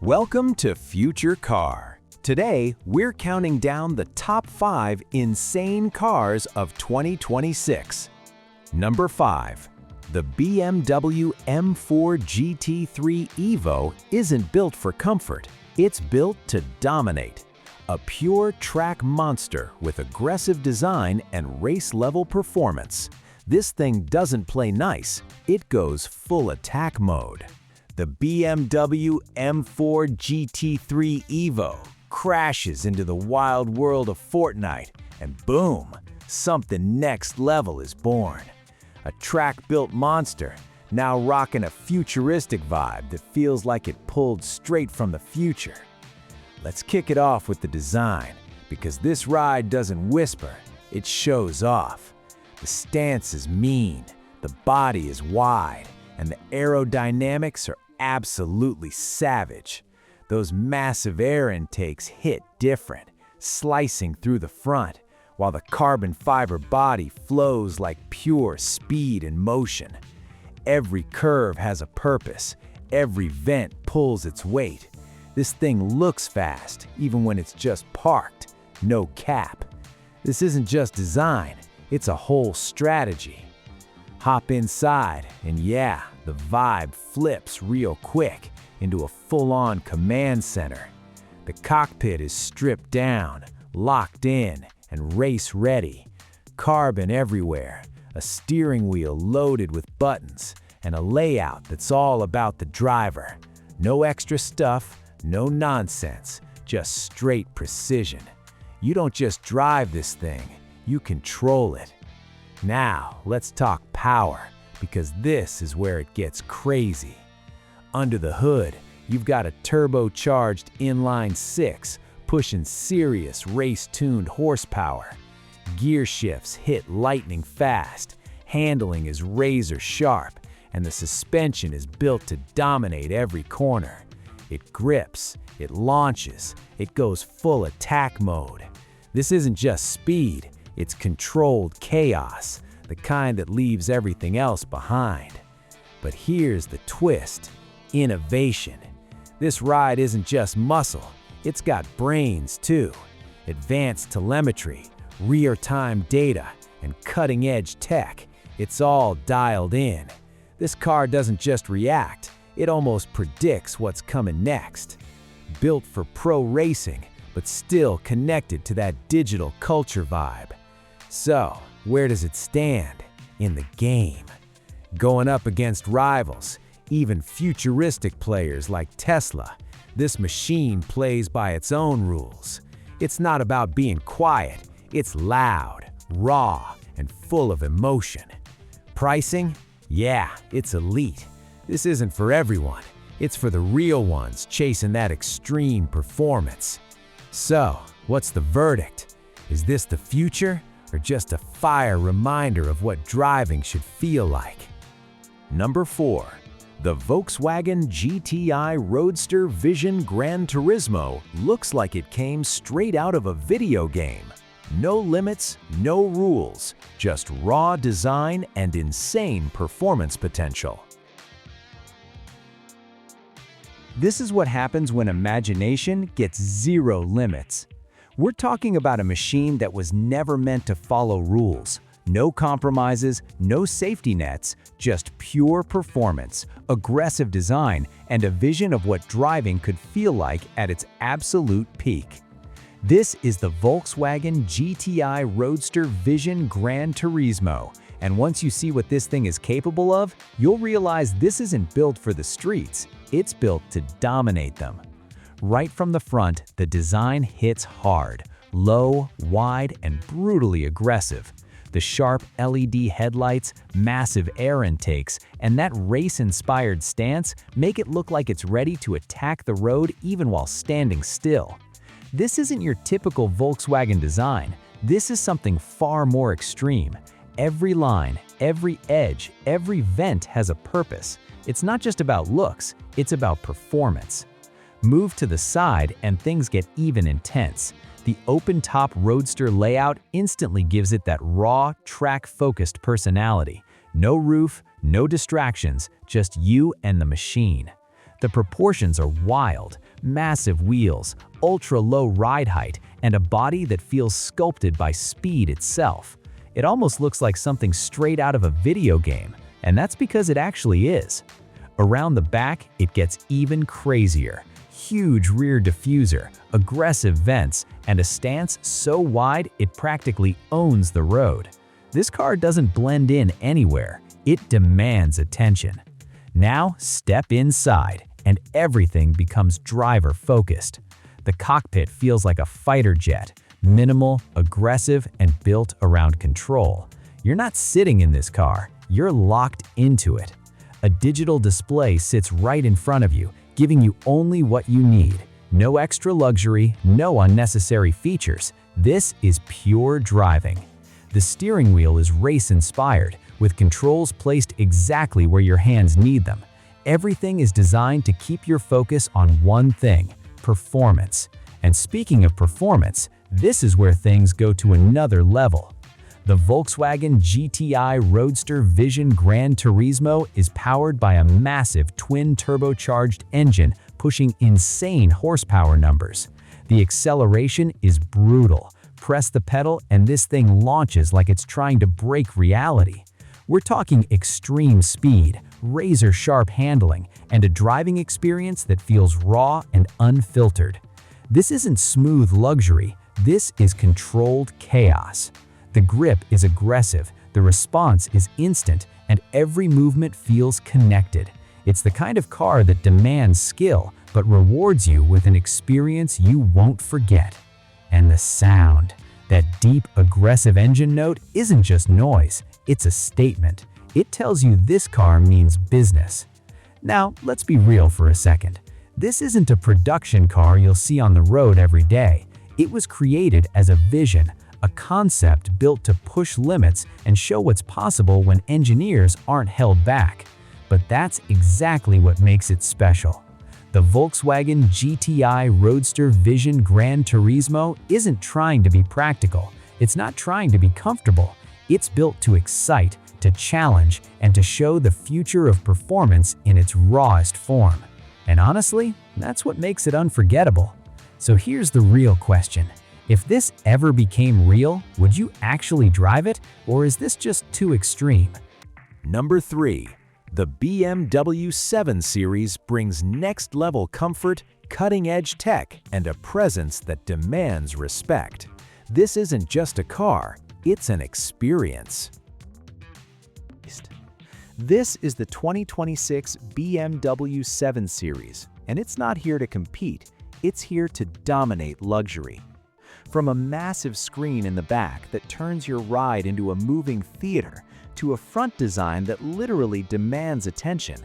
Welcome to Future Car. Today, we're counting down the top 5 insane cars of 2026. Number 5. The BMW M4 GT3 Evo isn't built for comfort, it's built to dominate. A pure track monster with aggressive design and race-level performance. This thing doesn't play nice, it goes full attack mode. The BMW M4 GT3 Evo crashes into the wild world of Fortnite, and boom, something next level is born. A track-built monster, now rocking a futuristic vibe that feels like it pulled straight from the future. Let's kick it off with the design, because this ride doesn't whisper, it shows off. The stance is mean, the body is wide, and the aerodynamics are absolutely savage. Those massive air intakes hit different, slicing through the front, while the carbon fiber body flows like pure speed and motion. Every curve has a purpose, every vent pulls its weight. This thing looks fast, even when it's just parked, no cap. This isn't just design, it's a whole strategy. Hop inside, and yeah, the vibe flips real quick into a full-on command center. The cockpit is stripped down, locked in, and race-ready. Carbon everywhere, a steering wheel loaded with buttons, and a layout that's all about the driver. No extra stuff, no nonsense, just straight precision. You don't just drive this thing, you control it. Now, let's talk power, because this is where it gets crazy. Under the hood, you've got a turbocharged inline-6 pushing serious race-tuned horsepower. Gear shifts hit lightning fast, handling is razor sharp, and the suspension is built to dominate every corner. It grips, it launches, it goes full attack mode. This isn't just speed, it's controlled chaos, the kind that leaves everything else behind. But here's the twist: innovation. This ride isn't just muscle, it's got brains too. Advanced telemetry, real-time data, and cutting-edge tech. It's all dialed in. This car doesn't just react, it almost predicts what's coming next. Built for pro racing, but still connected to that digital culture vibe. So, where does it stand in the game? Going up against rivals, even futuristic players like Tesla, this machine plays by its own rules. It's not about being quiet, it's loud, raw, and full of emotion. Pricing? Yeah, it's elite. This isn't for everyone, it's for the real ones chasing that extreme performance. So, what's the verdict? Is this the future, or just a fire reminder of what driving should feel like? Number 4. The Volkswagen GTI Roadster Vision Gran Turismo looks like it came straight out of a video game. No limits, no rules, just raw design and insane performance potential. This is what happens when imagination gets zero limits. We're talking about a machine that was never meant to follow rules. No compromises, no safety nets, just pure performance, aggressive design, and a vision of what driving could feel like at its absolute peak. This is the Volkswagen GTI Roadster Vision Gran Turismo, and once you see what this thing is capable of, you'll realize this isn't built for the streets, it's built to dominate them. Right from the front, the design hits hard, low, wide, and brutally aggressive. The sharp LED headlights, massive air intakes, and that race-inspired stance make it look like it's ready to attack the road even while standing still. This isn't your typical Volkswagen design. This is something far more extreme. Every line, every edge, every vent has a purpose. It's not just about looks, it's about performance. Move to the side and things get even intense. The open-top Roadster layout instantly gives it that raw, track-focused personality. No roof, no distractions, just you and the machine. The proportions are wild: massive wheels, ultra-low ride height, and a body that feels sculpted by speed itself. It almost looks like something straight out of a video game, and that's because it actually is. Around the back, it gets even crazier. Huge rear diffuser, aggressive vents, and a stance so wide it practically owns the road. This car doesn't blend in anywhere. It demands attention. Now step inside, and everything becomes driver-focused. The cockpit feels like a fighter jet, minimal, aggressive, and built around control. You're not sitting in this car, you're locked into it. A digital display sits right in front of you, giving you only what you need. No extra luxury, no unnecessary features. This is pure driving. The steering wheel is race-inspired, with controls placed exactly where your hands need them. Everything is designed to keep your focus on one thing: performance. And speaking of performance, this is where things go to another level. The Volkswagen GTI Roadster Vision Gran Turismo is powered by a massive twin-turbocharged engine pushing insane horsepower numbers. The acceleration is brutal. Press the pedal and this thing launches like it's trying to break reality. We're talking extreme speed, razor-sharp handling, and a driving experience that feels raw and unfiltered. This isn't smooth luxury, this is controlled chaos. The grip is aggressive, the response is instant, and every movement feels connected. It's the kind of car that demands skill, but rewards you with an experience you won't forget. And the sound. That deep, aggressive engine note isn't just noise, it's a statement. It tells you this car means business. Now, let's be real for a second. This isn't a production car you'll see on the road every day. It was created as a vision, a concept built to push limits and show what's possible when engineers aren't held back. But that's exactly what makes it special. The Volkswagen GTI Roadster Vision Gran Turismo isn't trying to be practical. It's not trying to be comfortable. It's built to excite, to challenge, and to show the future of performance in its rawest form. And honestly, that's what makes it unforgettable. So here's the real question. If this ever became real, would you actually drive it, or is this just too extreme? Number 3. The BMW 7 Series brings next-level comfort, cutting-edge tech, and a presence that demands respect. This isn't just a car, it's an experience. This is the 2026 BMW 7 Series, and it's not here to compete, it's here to dominate luxury. From a massive screen in the back that turns your ride into a moving theater, to a front design that literally demands attention,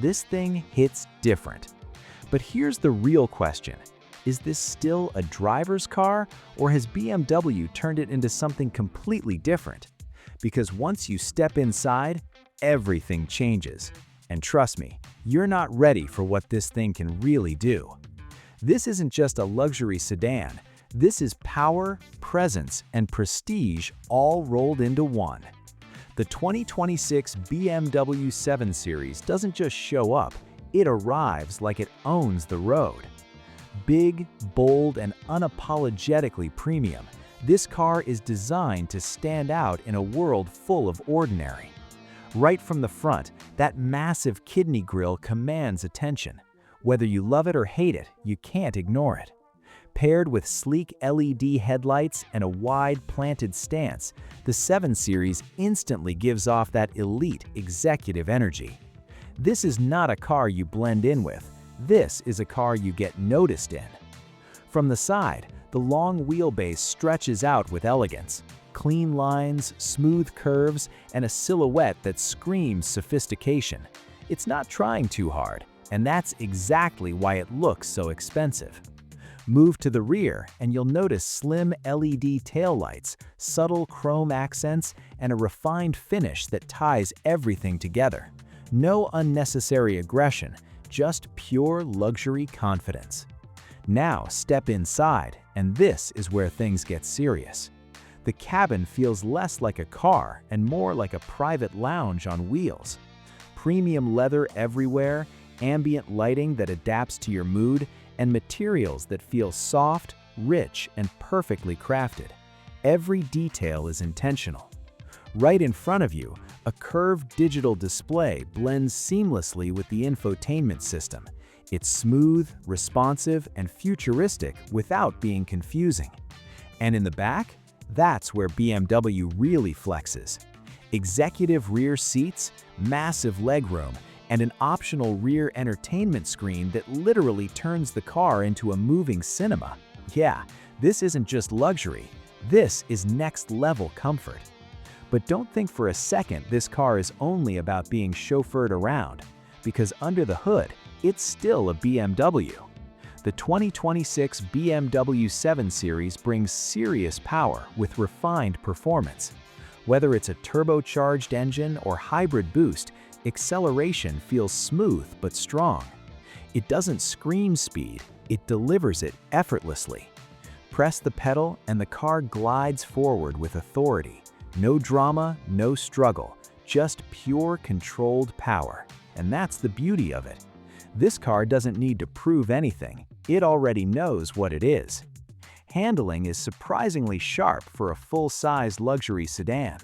this thing hits different. But here's the real question. Is this still a driver's car, or has BMW turned it into something completely different? Because once you step inside, everything changes. And trust me, you're not ready for what this thing can really do. This isn't just a luxury sedan. This is power, presence, and prestige all rolled into one. The 2026 BMW 7 Series doesn't just show up, it arrives like it owns the road. Big, bold, and unapologetically premium, this car is designed to stand out in a world full of ordinary. Right from the front, that massive kidney grille commands attention. Whether you love it or hate it, you can't ignore it. Paired with sleek LED headlights and a wide planted stance, the 7 Series instantly gives off that elite executive energy. This is not a car you blend in with, this is a car you get noticed in. From the side, the long wheelbase stretches out with elegance. Clean lines, smooth curves, and a silhouette that screams sophistication. It's not trying too hard, and that's exactly why it looks so expensive. Move to the rear and you'll notice slim LED taillights, subtle chrome accents, and a refined finish that ties everything together. No unnecessary aggression, just pure luxury confidence. Now step inside, and this is where things get serious. The cabin feels less like a car and more like a private lounge on wheels. Premium leather everywhere, ambient lighting that adapts to your mood, and materials that feel soft, rich, and perfectly crafted. Every detail is intentional. Right in front of you, a curved digital display blends seamlessly with the infotainment system. It's smooth, responsive, and futuristic without being confusing. And in the back, that's where BMW really flexes. Executive rear seats, massive legroom, and an optional rear entertainment screen that literally turns the car into a moving cinema. Yeah, this isn't just luxury, this is next-level comfort. But don't think for a second this car is only about being chauffeured around, because under the hood, it's still a BMW. The 2026 BMW 7 Series brings serious power with refined performance. Whether it's a turbocharged engine or hybrid boost, acceleration feels smooth but strong. It doesn't scream speed, it delivers it effortlessly. Press the pedal and the car glides forward with authority. No drama, no struggle, just pure controlled power. And that's the beauty of it. This car doesn't need to prove anything, it already knows what it is. Handling is surprisingly sharp for a full-size luxury sedan.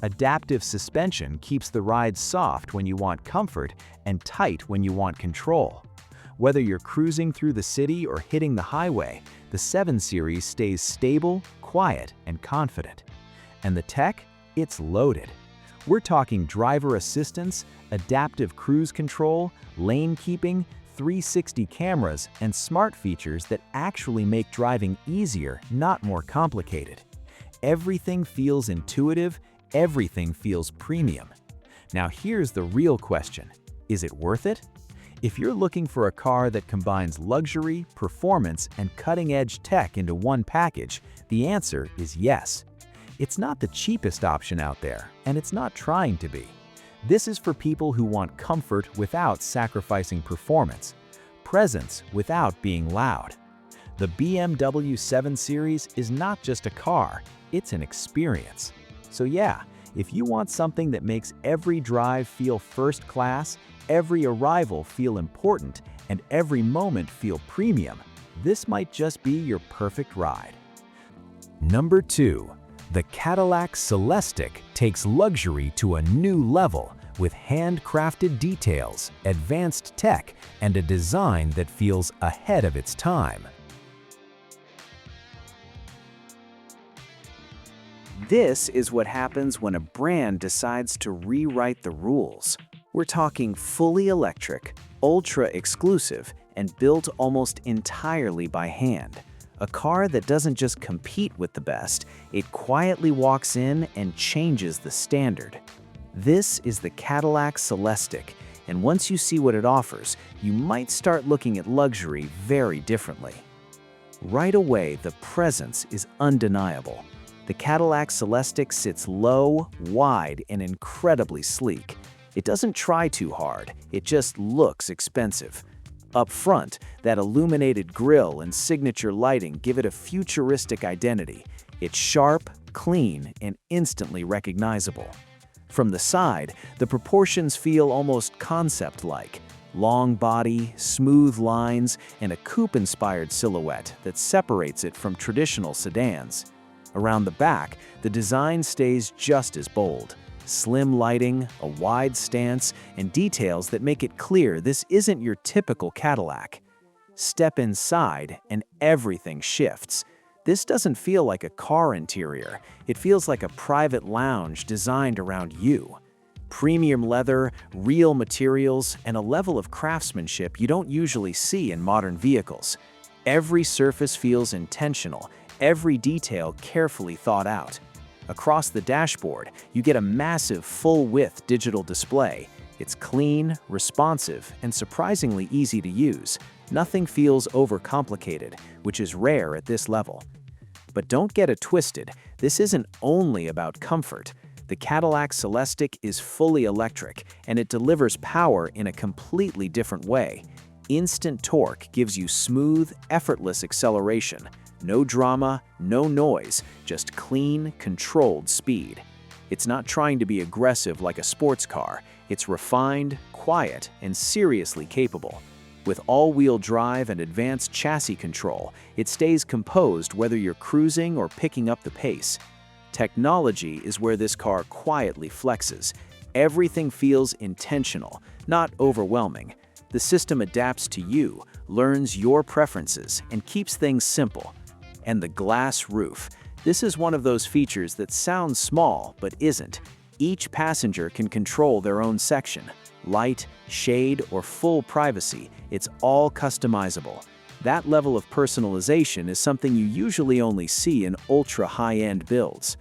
Adaptive suspension keeps the ride soft when you want comfort and tight when you want control. Whether you're cruising through the city or hitting the highway, the 7 Series stays stable, quiet, and confident. And the tech? It's loaded. We're talking driver assistance, adaptive cruise control, lane keeping, 360 cameras, and smart features that actually make driving easier, not more complicated. Everything feels intuitive, everything feels premium. Now here's the real question. Is it worth it? If you're looking for a car that combines luxury, performance, and cutting-edge tech into one package, the answer is yes. It's not the cheapest option out there, and it's not trying to be. This is for people who want comfort without sacrificing performance, presence without being loud. The BMW 7 Series is not just a car, it's an experience. So yeah, if you want something that makes every drive feel first class, every arrival feel important, and every moment feel premium, this might just be your perfect ride. Number 2. The Cadillac Celestiq takes luxury to a new level with handcrafted details, advanced tech, and a design that feels ahead of its time. This is what happens when a brand decides to rewrite the rules. We're talking fully electric, ultra-exclusive, and built almost entirely by hand. A car that doesn't just compete with the best, it quietly walks in and changes the standard. This is the Cadillac Celestiq, and once you see what it offers, you might start looking at luxury very differently. Right away, the presence is undeniable. The Cadillac Celestiq sits low, wide, and incredibly sleek. It doesn't try too hard, it just looks expensive. Up front, that illuminated grille and signature lighting give it a futuristic identity. It's sharp, clean, and instantly recognizable. From the side, the proportions feel almost concept-like. Long body, smooth lines, and a coupe-inspired silhouette that separates it from traditional sedans. Around the back, the design stays just as bold. Slim lighting, a wide stance, and details that make it clear this isn't your typical Cadillac. Step inside and everything shifts. This doesn't feel like a car interior, it feels like a private lounge designed around you. Premium leather, real materials, and a level of craftsmanship you don't usually see in modern vehicles. Every surface feels intentional, every detail carefully thought out. Across the dashboard, you get a massive full-width digital display. It's clean, responsive, and surprisingly easy to use. Nothing feels overcomplicated, which is rare at this level. But don't get it twisted, this isn't only about comfort. The Cadillac Celestiq is fully electric, and it delivers power in a completely different way. Instant torque gives you smooth, effortless acceleration. No drama, no noise, just clean, controlled speed. It's not trying to be aggressive like a sports car. It's refined, quiet, and seriously capable. With all-wheel drive and advanced chassis control, it stays composed whether you're cruising or picking up the pace. Technology is where this car quietly flexes. Everything feels intentional, not overwhelming. The system adapts to you, learns your preferences, and keeps things simple. And the glass roof. This is one of those features that sounds small but isn't. Each passenger can control their own section. Light, shade, or full privacy, it's all customizable. That level of personalization is something you usually only see in ultra-high-end builds.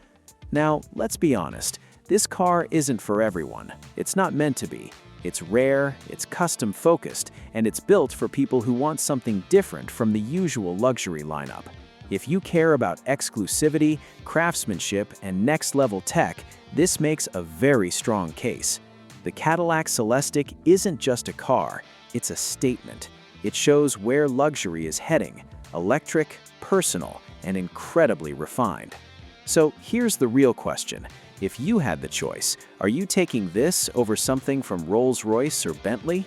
Now, let's be honest, this car isn't for everyone. It's not meant to be. It's rare, it's custom-focused, and it's built for people who want something different from the usual luxury lineup. If you care about exclusivity, craftsmanship, and next-level tech, this makes a very strong case. The Cadillac Celestiq isn't just a car, it's a statement. It shows where luxury is heading: electric, personal, and incredibly refined. So here's the real question. If you had the choice, are you taking this over something from Rolls-Royce or Bentley?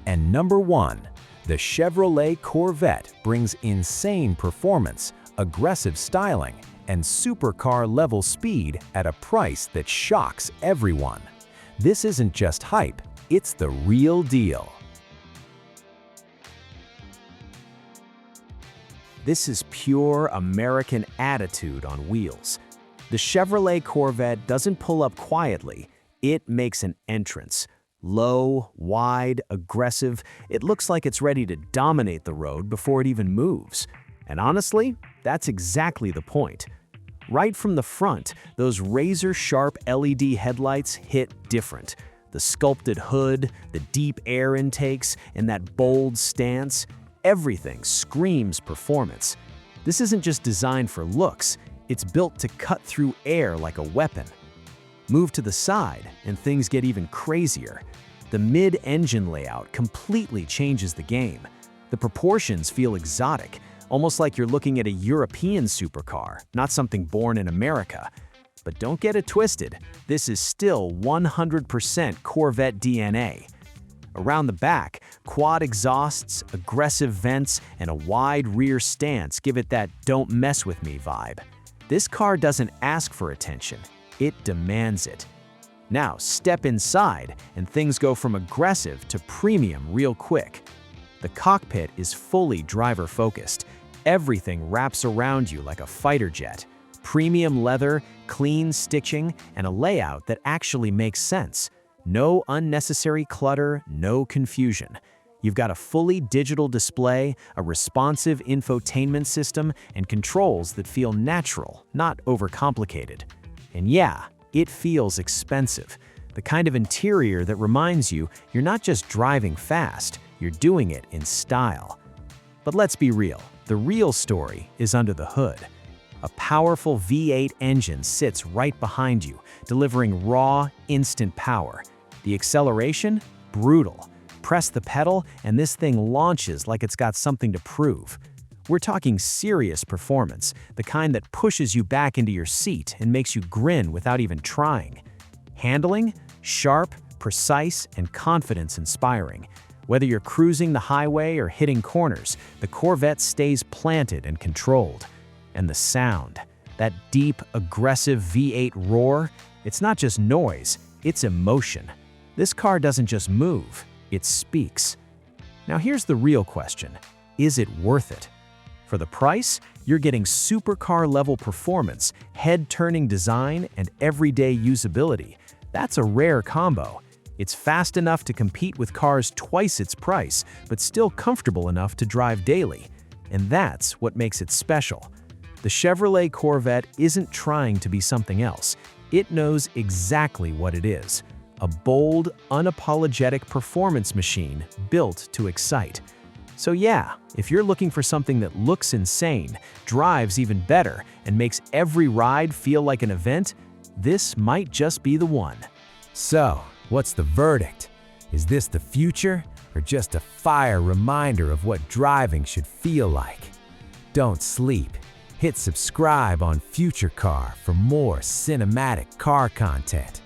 And number 1. The Chevrolet Corvette brings insane performance, aggressive styling, and supercar-level speed at a price that shocks everyone. This isn't just hype, it's the real deal. This is pure American attitude on wheels. The Chevrolet Corvette doesn't pull up quietly, it makes an entrance. Low, wide, aggressive, it looks like it's ready to dominate the road before it even moves. And honestly, that's exactly the point. Right from the front, those razor-sharp LED headlights hit different. The sculpted hood, the deep air intakes, and that bold stance, everything screams performance. This isn't just designed for looks, it's built to cut through air like a weapon. Move to the side, and things get even crazier. The mid-engine layout completely changes the game. The proportions feel exotic, almost like you're looking at a European supercar, not something born in America. But don't get it twisted, this is still 100% Corvette DNA. Around the back, quad exhausts, aggressive vents, and a wide rear stance give it that "don't mess with me" vibe. This car doesn't ask for attention, it demands it. Now step inside, and things go from aggressive to premium real quick. The cockpit is fully driver-focused. Everything wraps around you like a fighter jet. Premium leather, clean stitching, and a layout that actually makes sense. No unnecessary clutter, no confusion. You've got a fully digital display, a responsive infotainment system, and controls that feel natural, not overcomplicated. And yeah, it feels expensive. The kind of interior that reminds you you're not just driving fast, you're doing it in style. But let's be real, the real story is under the hood. A powerful V8 engine sits right behind you, delivering raw, instant power. The acceleration? Brutal. Press the pedal, and this thing launches like it's got something to prove. We're talking serious performance, the kind that pushes you back into your seat and makes you grin without even trying. Handling? Sharp, precise, and confidence-inspiring. Whether you're cruising the highway or hitting corners, the Corvette stays planted and controlled. And the sound, that deep, aggressive V8 roar, it's not just noise, it's emotion. This car doesn't just move, it speaks. Now here's the real question, is it worth it? For the price, you're getting supercar-level performance, head-turning design, and everyday usability. That's a rare combo. It's fast enough to compete with cars twice its price, but still comfortable enough to drive daily. And that's what makes it special. The Chevrolet Corvette isn't trying to be something else. It knows exactly what it is. A bold, unapologetic performance machine built to excite. So yeah, if you're looking for something that looks insane, drives even better, and makes every ride feel like an event, this might just be the one. So, what's the verdict? Is this the future, or just a fire reminder of what driving should feel like? Don't sleep. Hit subscribe on Future Car for more cinematic car content.